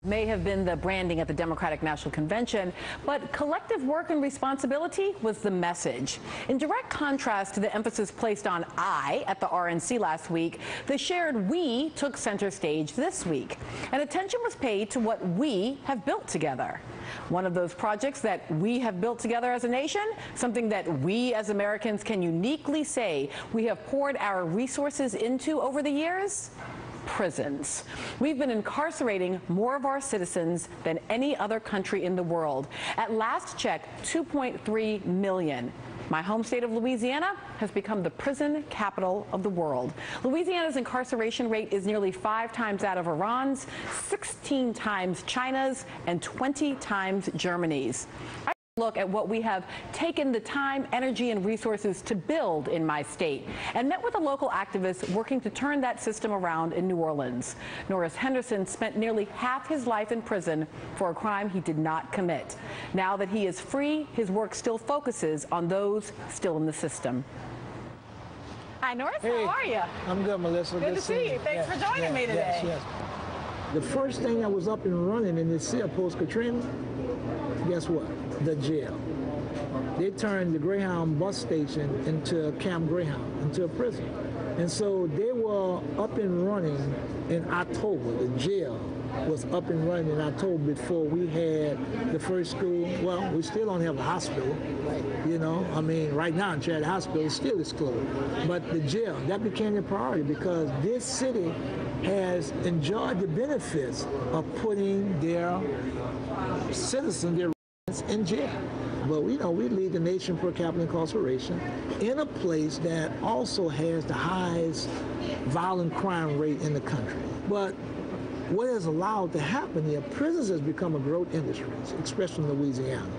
May have been the branding at the Democratic National Convention, but collective work and responsibility was the message. In direct contrast to the emphasis placed on I at the RNC last week, the shared we took center stage this week, and attention was paid to what we have built together. One of those projects that we have built together as a nation, something that we as Americans can uniquely say we have poured our resources into over the years: prisons. We've been incarcerating more of our citizens than any other country in the world. At last check, 2.3 million. My home state of Louisiana has become the prison capital of the world. Louisiana's incarceration rate is nearly 5 times that of Iran's, 16 times China's, and 20 times Germany's. Look at what we have taken the time, energy, and resources to build in my state, and met with a local activist working to turn that system around in New Orleans. Norris Henderson spent nearly half his life in prison for a crime he did not commit. Now that he is free, his work still focuses on those still in the system. Hi, Norris. Hey, how are you? I'm good, Melissa. Good to see you. Thanks for joining me today. Yes. The first thing that was up and running in this city post-Katrina, guess what? The jail. They turned the Greyhound bus station into Camp Greyhound, into a prison. And so they were up and running in October. The jail was up and running in October before we had the first school. Well, we still don't have a hospital. You know, I mean, right now in Charity Hospital still is closed. But the jail, that became a priority because this city has enjoyed the benefits of putting their citizens, their in jail. But you know, we lead the nation per capita incarceration in a place that also has the highest violent crime rate in the country. But what has allowed to happen here, prisons has become a growth industry, especially in Louisiana.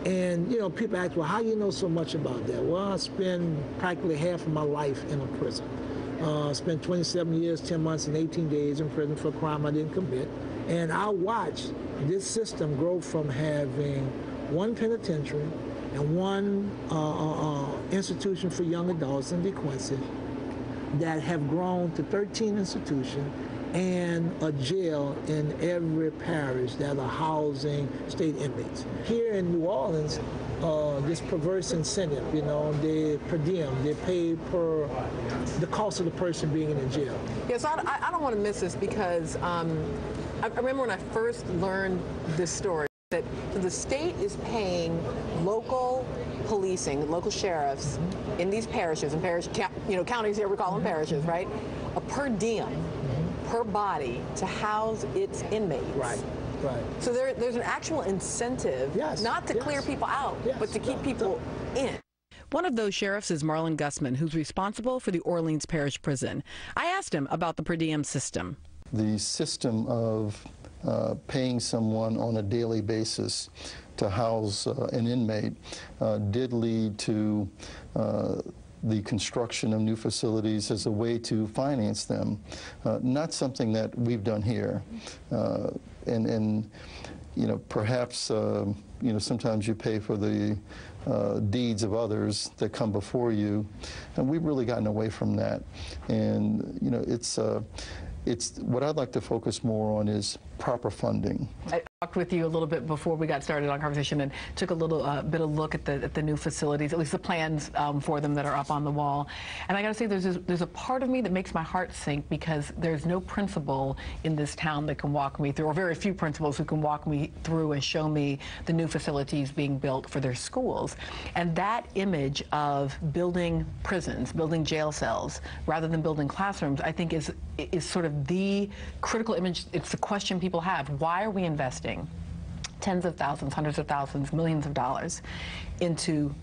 And you know, people ask, well, how do you know so much about that? Well, I spend practically half of my life in a prison. I spent 27 years, 10 months, and 18 days in prison for a crime I didn't commit. And I watched this system grow from having one penitentiary and one institution for young adults and delinquents that have grown to 13 institutions and a jail in every parish that are housing state inmates. Here in New Orleans, this perverse incentive, you know, they per diem, they pay per the cost of the person being in the jail. Yes, I don't want to miss this because I remember when I first learned this story that the state is paying local policing, local sheriffs in these parishes, and counties here we call them parishes, right? A per diem, per body to house its inmates. Right. Right. So there's an actual incentive, not to clear people out, but to keep people in. One of those sheriffs is Marlon Gussman, who's responsible for the Orleans Parish Prison. I asked him about the per diem system. The system of paying someone on a daily basis to house an inmate did lead to the construction of new facilities as a way to finance them. Not something that we've done here. And you know, perhaps you know, sometimes you pay for the deeds of others that come before you, and we've really gotten away from that. And you know, it's what I'd like to focus more on is proper funding. I talked with you a little bit before we got started on conversation and took a little bit of look at the new facilities, at least the plans for them that are up on the wall. And I got to say, there's a part of me that makes my heart sink because there's no principal in this town that can walk me through, or very few principals who can walk me through and show me the new facilities being built for their schools. And that image of building prisons, building jail cells, rather than building classrooms, I think is sort of the critical image. It's the question people have. Why are we investing tens of thousands, hundreds of thousands, millions of dollars into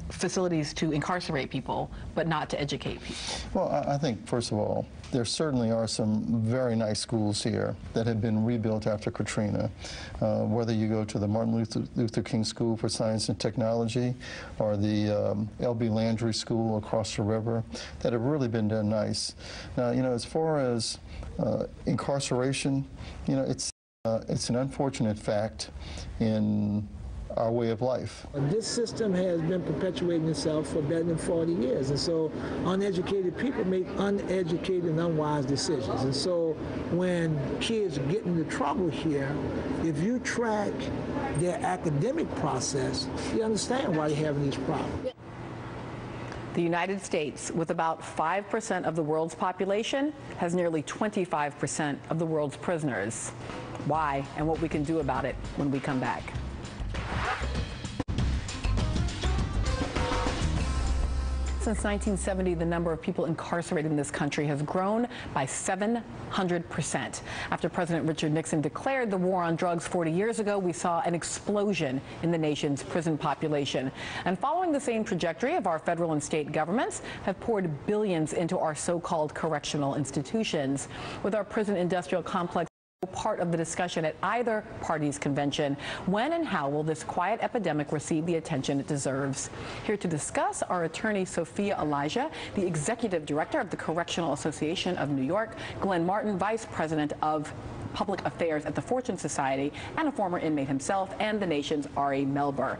facilities to incarcerate people, but not to educate people? Well, I think, first of all, there certainly are some very nice schools here that have been rebuilt after Katrina. Whether you go to the Martin Luther King School for Science and Technology or the L.B. Landry School across the river, that have really been done nice. Now, you know, as far as incarceration, you know, it's an unfortunate fact in our way of life. This system has been perpetuating itself for better than 40 years, and so uneducated people make uneducated and unwise decisions. And so when kids get into trouble here, if you track their academic process, you understand why they're having these problems. The United States, with about 5% of the world's population, has nearly 25% of the world's prisoners. Why and what we can do about it when we come back. Since 1970, the number of people incarcerated in this country has grown by 700%. After President Richard Nixon declared the war on drugs 40 years ago, we saw an explosion in the nation's prison population. And following the same trajectory of our federal and state governments have poured billions into our so-called correctional institutions. With our prison industrial complex part of the discussion at either party's convention, when and how will this quiet epidemic receive the attention it deserves? Here to discuss are attorney Soffiyah Elijah, the executive director of the Correctional Association of New York, Glenn Martin, vice president of Public Affairs at the Fortune Society, and a former inmate himself, and the nation's Ari Melber.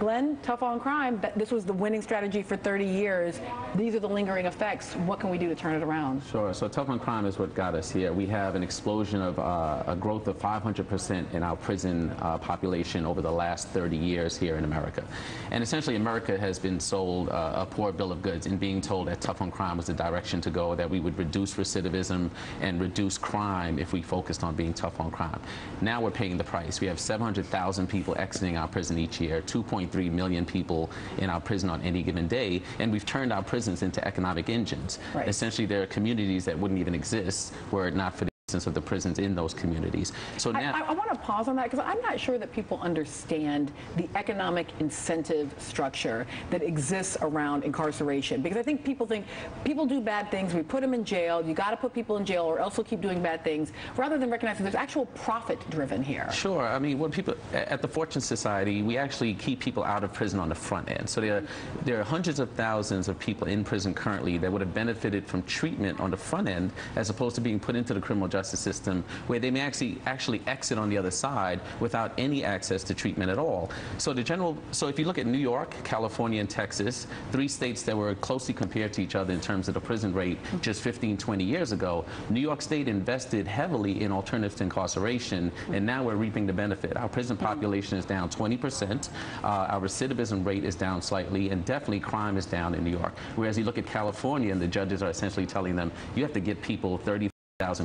Glenn, tough on crime, this was the winning strategy for 30 years. These are the lingering effects. What can we do to turn it around? Sure. So tough on crime is what got us here. We have an explosion of a growth of 500% in our prison population over the last 30 years here in America. And essentially, America has been sold a poor bill of goods in being told that tough on crime was the direction to go, that we would reduce recidivism and reduce crime if we focused on being tough on crime. Now we're paying the price. We have 700,000 people exiting our prison each year, 2.3 million people in our prison on any given day, and we've turned our prisons into economic engines. Right. Essentially, there are communities that wouldn't even exist were it not for the existence of the prisons in those communities. So now I want to pause on that because I'm not sure that people understand the economic incentive structure that exists around incarceration, because I think people do bad things, we put them in jail, you got to put people in jail or else they'll keep doing bad things, rather than recognizing there's actual profit driven here. Sure. I mean, when people at the Fortune Society, we actually keep people out of prison on the front end. So there are hundreds of thousands of people in prison currently that would have benefited from treatment on the front end, as opposed to being put into the criminal justice system, where they may actually exit on the other side without any access to treatment at all. So if you look at New York, California, and Texas, 3 states that were closely compared to each other in terms of the prison rate just 15, 20 years ago, New York State invested heavily in alternatives to incarceration, and now we're reaping the benefit. Our prison population is down 20%, our recidivism rate is down slightly, and definitely crime is down in New York. Whereas you look at California, and the judges are essentially telling them, you have to get people 30,000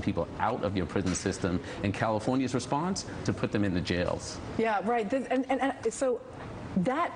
people out of your prison system, and California's response to put them in the jails. Yeah, right. And so that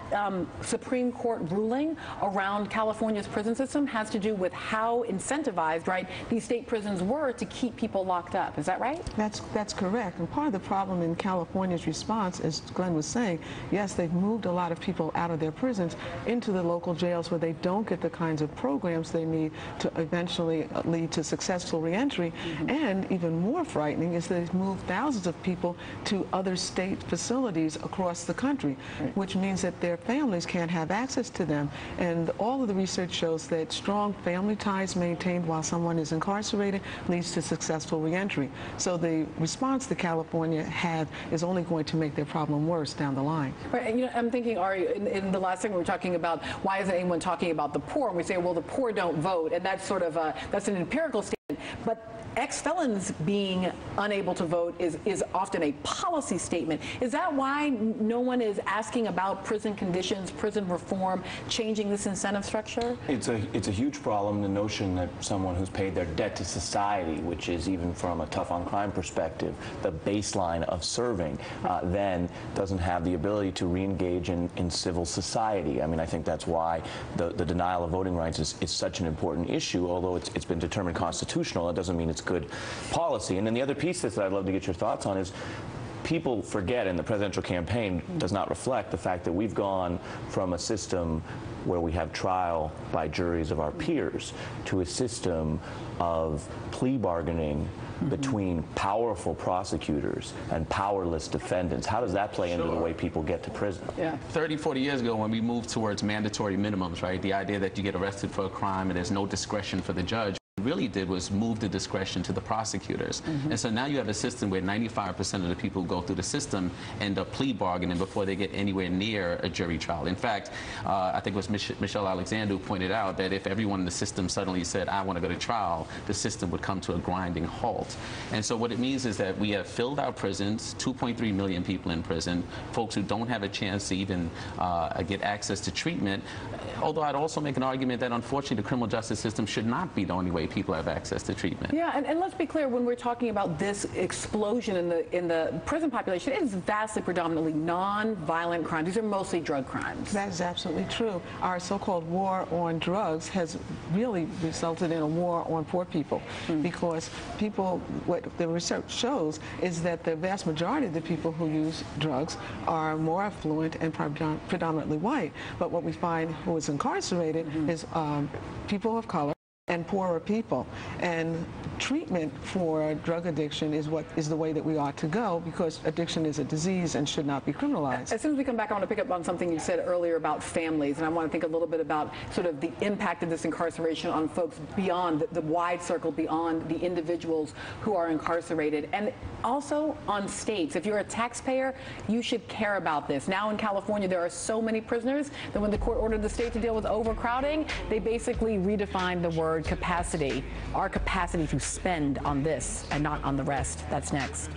Supreme Court ruling around California's prison system has to do with how incentivized, right, these state prisons were to keep people locked up. Is that right? That's correct. And part of the problem in California's response, as Glenn was saying, yes, they've moved a lot of people out of their prisons into the local jails where they don't get the kinds of programs they need to eventually lead to successful reentry. And even more frightening is that they've moved thousands of people to other state facilities across the country, which means that their families can't have access to them. And all of the research shows that strong family ties maintained while someone is incarcerated leads to successful reentry. So the response that California had is only going to make their problem worse down the line. Right. And, I'm thinking, Ari, in the last thing we were talking about, why isn't anyone talking about the poor? And we say, well, the poor don't vote, and that's sort of that's an empirical statement. But ex-felons being unable to vote is often a policy statement. Is that why no one is asking about prison conditions, prison reform, changing this incentive structure? It's a huge problem, the notion that someone who's paid their debt to society, which is, even from a tough on crime perspective, the baseline of serving, then doesn't have the ability to re-engage in civil society. I mean, I think that's why the denial of voting rights is such an important issue. Although it's been determined constitutional, that doesn't mean it's good policy. And then the other piece that I'd love to get your thoughts on is, people forget, and the presidential campaign does not reflect the fact that we've gone from a system where we have trial by juries of our peers to a system of plea bargaining between powerful prosecutors and powerless defendants. How does that play into the way people get to prison? Yeah. 30, 40 years ago, when we moved towards mandatory minimums, right, the idea that you get arrested for a crime and there's no discretion for the judge, really did was move the discretion to the prosecutors. And so now you have a system where 95% of the people who go through the system end up plea bargaining before they get anywhere near a jury trial. In fact, I think it was Michelle Alexander who pointed out that if everyone in the system suddenly said, I want to go to trial, the system would come to a grinding halt. And so what it means is that we have filled our prisons, 2.3 million people in prison, folks who don't have a chance to even get access to treatment. Although I'd also make an argument that unfortunately the criminal justice system should not be the only way people have access to treatment. Yeah, and let's be clear, when we're talking about this explosion in the prison population, it is vastly predominantly non-violent crimes. These are mostly drug crimes. That is absolutely true. Our so-called war on drugs has really resulted in a war on poor people, because people, what the research shows is that the vast majority of the people who use drugs are more affluent and predominantly white. But what we find who is incarcerated is people of color and poorer people. And treatment for drug addiction is the way that we ought to go, because addiction is a disease and should not be criminalized. As soon as we come back, I want to pick up on something you said earlier about families, and I want to think a little bit about sort of the impact of this incarceration on folks beyond the wide circle, beyond the individuals who are incarcerated, and also on states. If you're a taxpayer, you should care about this. Now in California, there are so many prisoners that when the court ordered the state to deal with overcrowding, they basically redefined the word capacity, our capacity to spend on this and not on the rest. That's next.